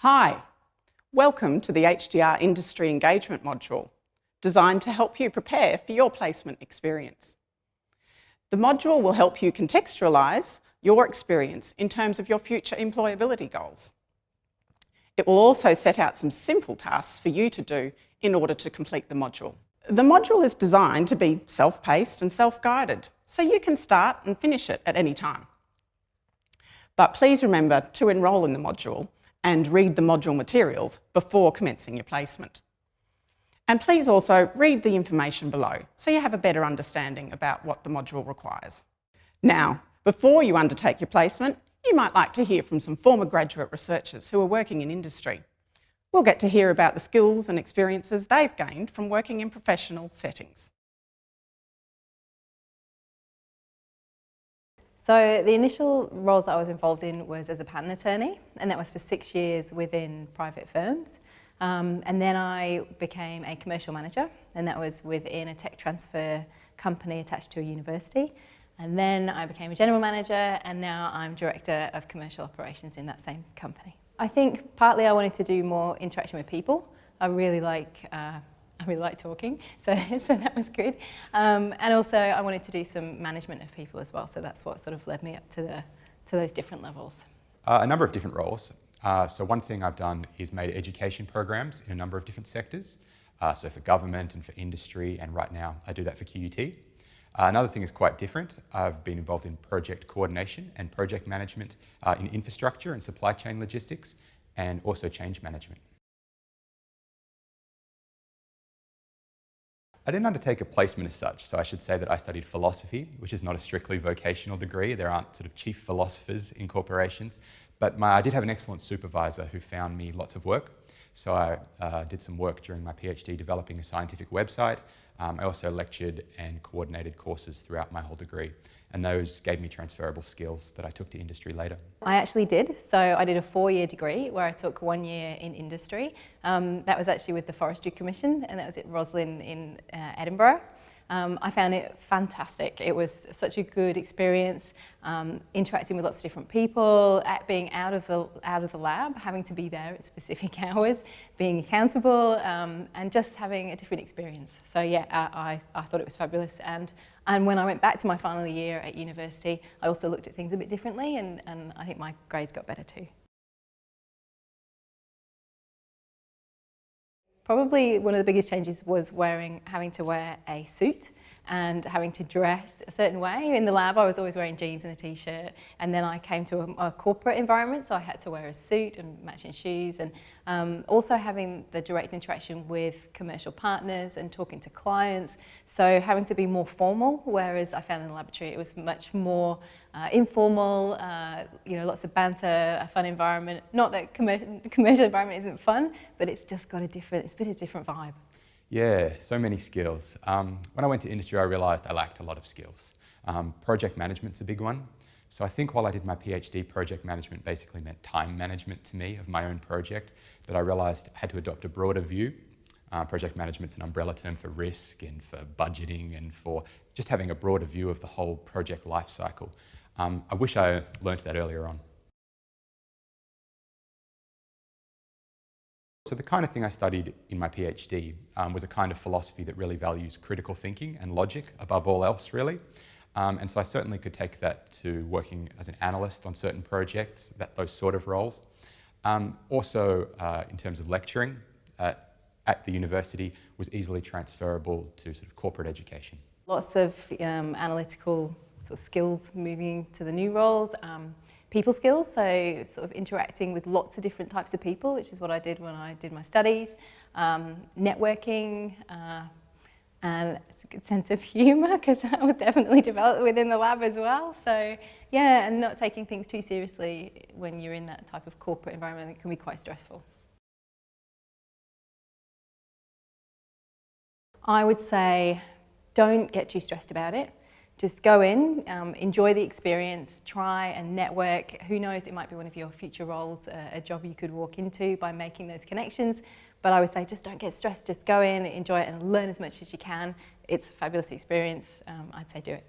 Hi, welcome to the HDR Industry Engagement module, designed to help you prepare for your placement experience. The module will help you contextualise your experience in terms of your future employability goals. It will also set out some simple tasks for you to do in order to complete the module. The module is designed to be self-paced and self-guided, so you can start and finish it at any time. But please remember to enrol in the module and read the module materials before commencing your placement. And please also read the information below so you have a better understanding about what the module requires. Now, before you undertake your placement, you might like to hear from some former graduate researchers who are working in industry. We'll get to hear about the skills and experiences they've gained from working in professional settings. So the initial roles that I was involved in was as a patent attorney, and that was for 6 years within private firms. And then I became a commercial manager, and that was within a tech transfer company attached to a university. And then I became a general manager, and now I'm director of commercial operations in that same company. I think partly I wanted to do more interaction with people. I really like talking, so that was good. And also I wanted to do some management of people as well, so that's what sort of led me up to those different levels. A number of different roles. So one thing I've done is made education programs in a number of different sectors. So for government and for industry, and right now I do that for QUT. Another thing is quite different. I've been involved in project coordination and project management in infrastructure and supply chain logistics, and also change management. I didn't undertake a placement as such, so I should say that I studied philosophy, which is not a strictly vocational degree. There aren't sort of chief philosophers in corporations, but I did have an excellent supervisor who found me lots of work. So I did some work during my PhD developing a scientific website. I also lectured and coordinated courses throughout my whole degree, and those gave me transferable skills that I took to industry later. I actually did. So I did a 4-year degree where I took 1 year in industry. That was actually with the Forestry Commission, and that was at Roslin in Edinburgh. I found it fantastic. It was such a good experience, interacting with lots of different people, being out of the lab, having to be there at specific hours, being accountable, and just having a different experience. So yeah, I thought it was fabulous. And when I went back to my final year at university, I also looked at things a bit differently, and I think my grades got better too. Probably one of the biggest changes was having to wear a suit and having to dress a certain way. In the lab, I was always wearing jeans and a t-shirt, and then I came to a corporate environment, so I had to wear a suit and matching shoes, and also having the direct interaction with commercial partners and talking to clients, so having to be more formal, whereas I found in the laboratory it was much more informal, lots of banter, a fun environment. Not that commercial environment isn't fun, but it's just got it's a bit of a different vibe. Yeah, so many skills. When I went to industry, I realised I lacked a lot of skills. Project management's a big one. So I think while I did my PhD, project management basically meant time management to me of my own project, but I realised I had to adopt a broader view. Project management's an umbrella term for risk and for budgeting and for just having a broader view of the whole project life cycle. I wish I learnt that earlier on. So the kind of thing I studied in my PhD was a kind of philosophy that really values critical thinking and logic above all else, really. And so I certainly could take that to working as an analyst on certain projects, those sort of roles. Also, in terms of lecturing at the university, was easily transferable to sort of corporate education. Lots of analytical sort of skills moving to the new roles. People skills, so sort of interacting with lots of different types of people, which is what I did when I did my studies. Networking, and it's a good sense of humour, because that was definitely developed within the lab as well. So yeah, and not taking things too seriously when you're in that type of corporate environment. It can be quite stressful. I would say don't get too stressed about it. Just go in, enjoy the experience, try and network. Who knows, it might be one of your future roles, a job you could walk into by making those connections. But I would say just don't get stressed, just go in, enjoy it and learn as much as you can. It's a fabulous experience, I'd say do it.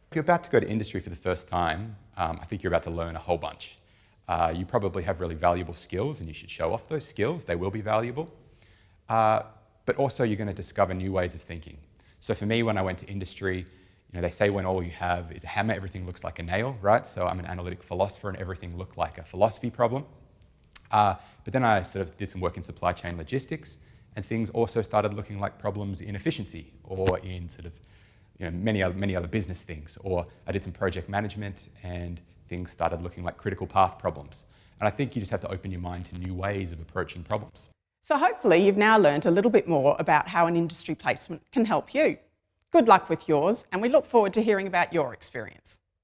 If you're about to go to industry for the first time, I think you're about to learn a whole bunch. You probably have really valuable skills and you should show off those skills. They will be valuable. But also you're going to discover new ways of thinking. So for me, when I went to industry, they say when all you have is a hammer, everything looks like a nail, right? So I'm an analytic philosopher and everything looked like a philosophy problem. But then I sort of did some work in supply chain logistics, and things also started looking like problems in efficiency or in sort of many other business things. Or I did some project management and things started looking like critical path problems. And I think you just have to open your mind to new ways of approaching problems. So hopefully you've now learned a little bit more about how an industry placement can help you. Good luck with yours, and we look forward to hearing about your experience.